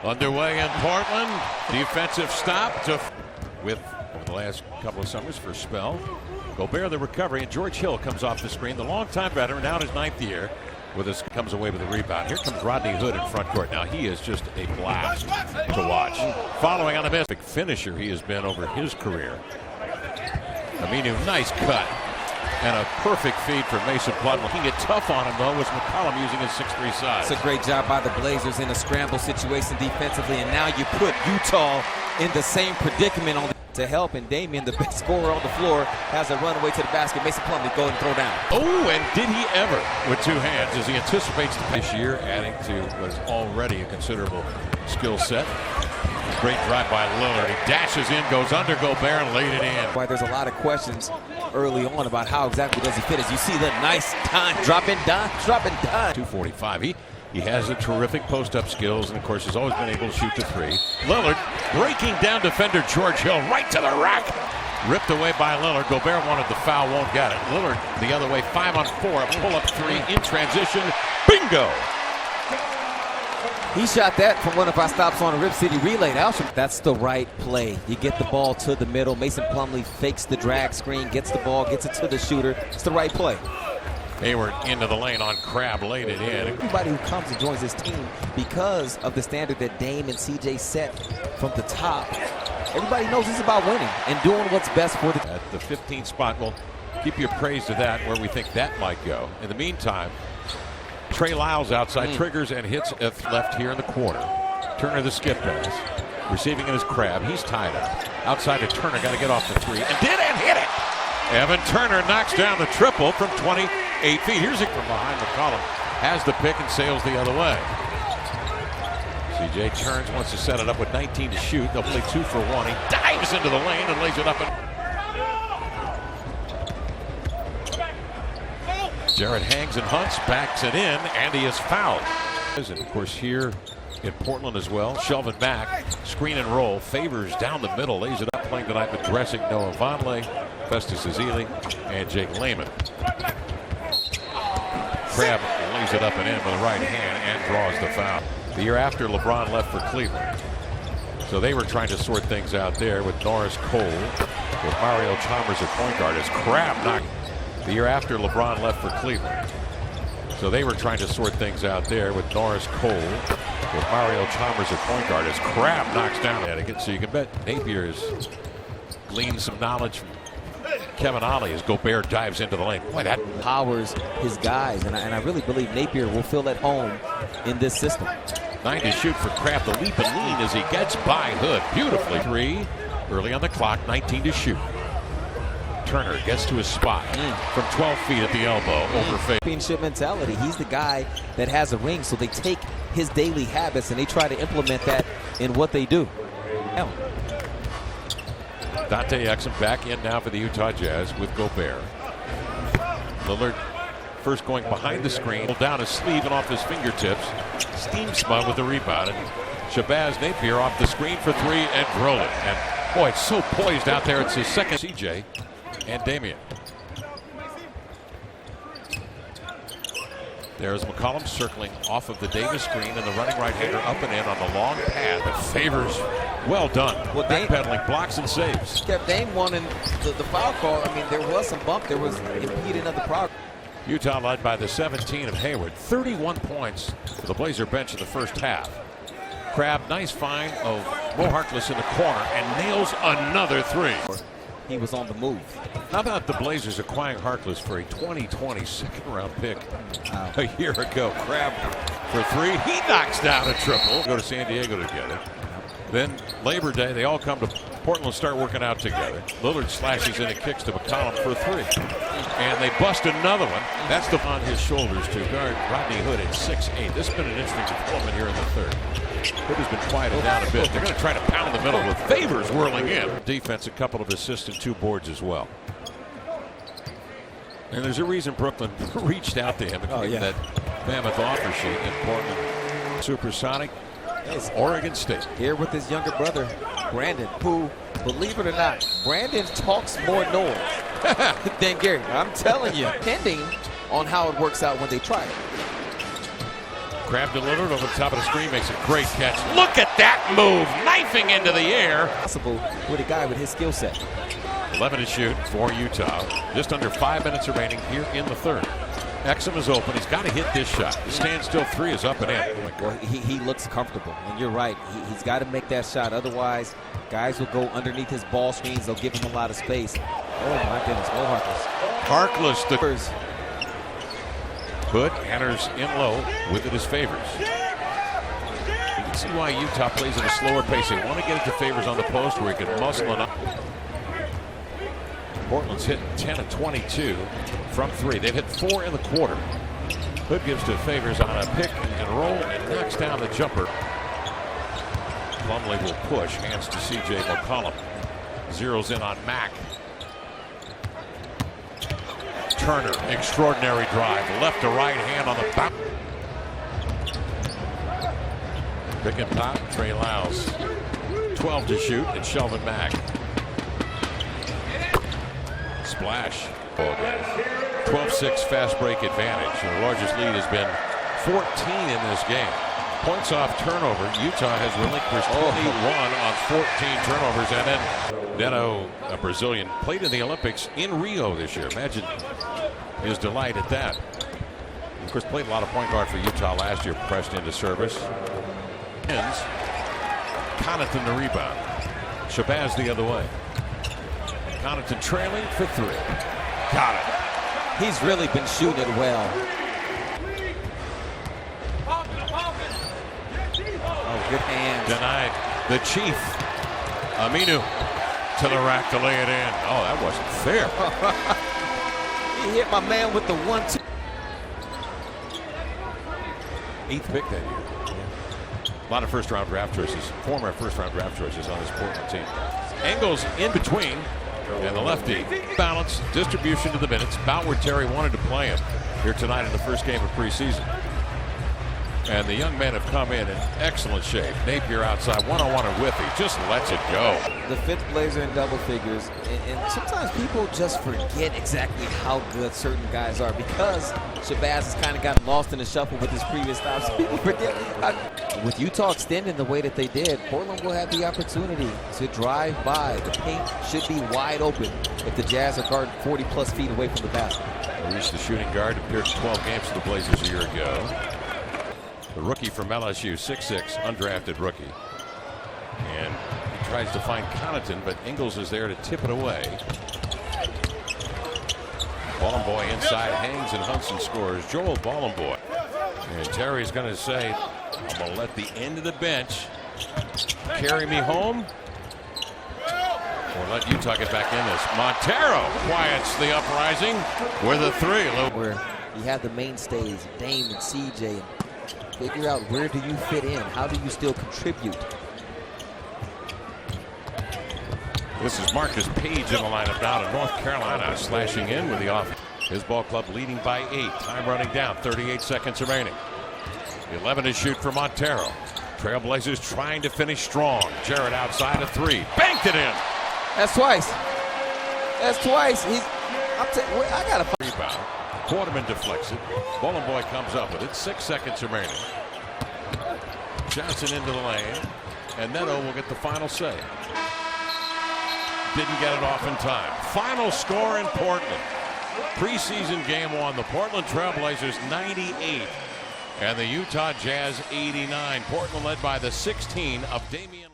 Underway in Portland. Defensive stop with over the last couple of summers for a spell. Gobert the recovery, and George Hill comes off the screen. The longtime veteran, now in his 9th year, with us comes away with a rebound. Here comes Rodney Hood in front court. Now he is just a blast to watch. Following on the miss, big finisher he has been over his career. Aminu, nice cut. And a perfect feed for Mason Plumlee. Looking it tough on him, though, was McCollum using his 6'3" size. It's a great job by the Blazers in a scramble situation defensively, and now you put Utah in the same predicament to help, and Damian, the best scorer on the floor, has a runaway to the basket. Mason Plumlee go and throw down. Oh, and did he ever with 2 hands as he anticipates the this year, adding to what is already a considerable skill set. Great drive by Lillard. He dashes in, goes under Gobert, and laid it in. Why there's a lot of questions early on about how exactly does he fit. As you see the nice time, dropping down. 245. He has the terrific post-up skills, and of course has always been able to shoot the 3. Lillard breaking down defender George Hill right to the rack. Ripped away by Lillard. Gobert wanted the foul, won't get it. Lillard the other way, 5-on-4, a pull-up 3 in transition. Bingo! He shot that from one of our stops on a Rip City relay. That's the right play. You get the ball to the middle. Mason Plumlee fakes the drag screen, gets the ball, gets it to the shooter. It's the right play. Hayward into the lane on Crabbe, laid it in. Everybody who comes and joins this team, because of the standard that Dame and CJ set from the top, everybody knows it's about winning and doing what's best for the... At the 15th spot, we'll keep you appraised of that, where we think that might go. In the meantime, Trey Lyles outside, triggers and hits left here in the corner. Turner the skip pass. Receiving it is Crabbe. He's tied up. Outside to Turner, got to get off the 3. And did and hit it! Evan Turner knocks down the triple from 28 feet. Here's it from behind McCollum. Has the pick and sails the other way. CJ turns, wants to set it up with 19 to shoot. They'll play 2 for 1. He dives into the lane and lays it up. Jarrett hangs and hunts, backs it in, and he is fouled. And of course here in Portland as well. Shelvin Mack, screen and roll, Favors down the middle, lays it up, playing tonight with Dressing, Noah Vonleh, Festus Ezeli, and Jake Layman. Crabbe lays it up and in with the right hand and draws the foul. The year after LeBron left for Cleveland. So they were trying to sort things out there with Norris Cole, with Mario Chalmers at point guard as Crabbe knocked. The year after LeBron left for Cleveland. So they were trying to sort things out there with Norris Cole, with Mario Chalmers at point guard as Crabbe knocks down Connecticut. So you can bet Napier has gleaned some knowledge from Kevin Ollie as Gobert dives into the lane. Boy, that powers his guys, and I really believe Napier will feel at home in this system. 9 to shoot for Crabbe. The leap and lean as he gets by Hood. Beautifully. 3 early on the clock, 19 to shoot. Turner gets to his spot from 12 feet at the elbow. Over face. Championship mentality. He's the guy that has a ring, so they take his daily habits and they try to implement that in what they do. Dante Exum back in now for the Utah Jazz with Gobert. Lillard first going behind the screen, pulled down his sleeve and off his fingertips. Steam spun with the rebound. And Shabazz Napier off the screen for 3 and drilled it. And boy, it's so poised out there. It's his second. CJ and Damian. There's McCollum circling off of the Davis screen, and the running right-hander up and in on the long pad that Favors. Well done. Well, backpedaling, blocks and saves. Kept Dame wanting the foul call. I mean, there was some bump. There was impeding of the progress. Utah led by the 17 of Hayward. 31 points for the Blazer bench in the first half. Crabbe, nice find of Mo Harkless in the corner, and nails another 3. He was on the move. How about the Blazers acquiring Harkless for a 2020 second-round pick a year ago? Crabbe for 3. He knocks down a triple. Go to San Diego together. Then Labor Day, they all come to Portland and start working out together. Lillard slashes in and kicks to McCollum for 3. And they bust another one. That's the on his shoulders to guard Rodney Hood at 6'8". This has been an interesting development here in the third. Hood has been quieted down a bit. They're going to try to pound the middle with Favors whirling in. Defense, a couple of assists and 2 boards as well. And there's a reason Brooklyn reached out to him and gave that mammoth offer sheet in Portland. Supersonic, Oregon State. Here with his younger brother, Brandon, who, believe it or not, Brandon talks more noise than Gary. I'm telling you, depending on how it works out when they try it. Crab delivered over the top of the screen, makes a great catch. Look at that move, knifing into the air. Possible with a guy with his skill set. 11 to shoot for Utah. Just under 5 minutes remaining here in the third. Ximo is open. He's got to hit this shot. The standstill three is up and in. Well, he looks comfortable, and you're right. He's got to make that shot. Otherwise, guys will go underneath his ball screens. They'll give him a lot of space. Oh, my goodness. No Harkless. The Hood enters in low with it as Favors. You can see why Utah plays at a slower pace. They want to get it to Favors on the post where he can muscle it up. Portland's hit 10 of 22 from three. They've hit 4 in the quarter. Hood gives to Favors on a pick and roll and knocks down the jumper. Plumlee will push, hands to C.J. McCollum. Zeroes in on Mack. Turner, extraordinary drive, left to right hand on the bounce. Pick and pop, Trey Lyles. 12 to shoot, and Shelvin Mack. Splash. 12-6 fast break advantage. The largest lead has been 14 in this game. Points off turnover. Utah has relinquished 21 on 14 turnovers. And then Neto, a Brazilian, played in the Olympics in Rio this year. Imagine his delight at that. Of course, played a lot of point guard for Utah last year, pressed into service. Ends. Connaughton the rebound. Shabazz the other way. Connaughton trailing for three. Got it. He's really been shooting it well. Oh, good hands. Denied. The Chief. Aminu to the rack to lay it in. Oh, that wasn't fair. He hit my man with the 1-2. 8th pick that year. A lot of first-round draft choices, former first-round draft choices on this Portland team. Engels in between, and the lefty. Balance, distribution to the minutes. About where Terry wanted to play him here tonight in the first game of preseason. And the young men have come in excellent shape. Napier outside, one-on-one and Whiffy just lets it go. The 5th Blazer in double figures, and sometimes people just forget exactly how good certain guys are because Shabazz has kind of gotten lost in the shuffle with his previous stops. People forget. With Utah extending the way that they did, Portland will have the opportunity to drive by. The paint should be wide open if the Jazz are guarded 40-plus feet away from the basket. Reached the shooting guard, appeared 12 games for the Blazers a year ago. The rookie from LSU, 6'6", undrafted rookie. And he tries to find Connaughton, but Ingles is there to tip it away. Ballenboy inside, hangs and hunts and scores. Joel Ballenboy. And Terry's going to say, I'm going to let the end of the bench carry me home. Or let Utah get back in this. Montero quiets the uprising with a three. Where you have the mainstays, Dame and CJ, and figure out where do you fit in? How do you still contribute? This is Marcus Page in the lineup now to North Carolina, slashing in with the offense. His ball club leading by 8. Time running down, 38 seconds remaining. 11 to shoot for Montero. Trailblazers trying to finish strong. Jarrett outside a 3. Banked it in. That's twice. That's twice. I got a rebound. Quarterman deflects it. Ballenboy comes up with it. 6 seconds remaining. Johnson into the lane. And Neto will get the final say. Didn't get it off in time. Final score in Portland. Preseason game 1. The Portland Trailblazers 98. And the Utah Jazz 89. Portland led by the 16 of Damian.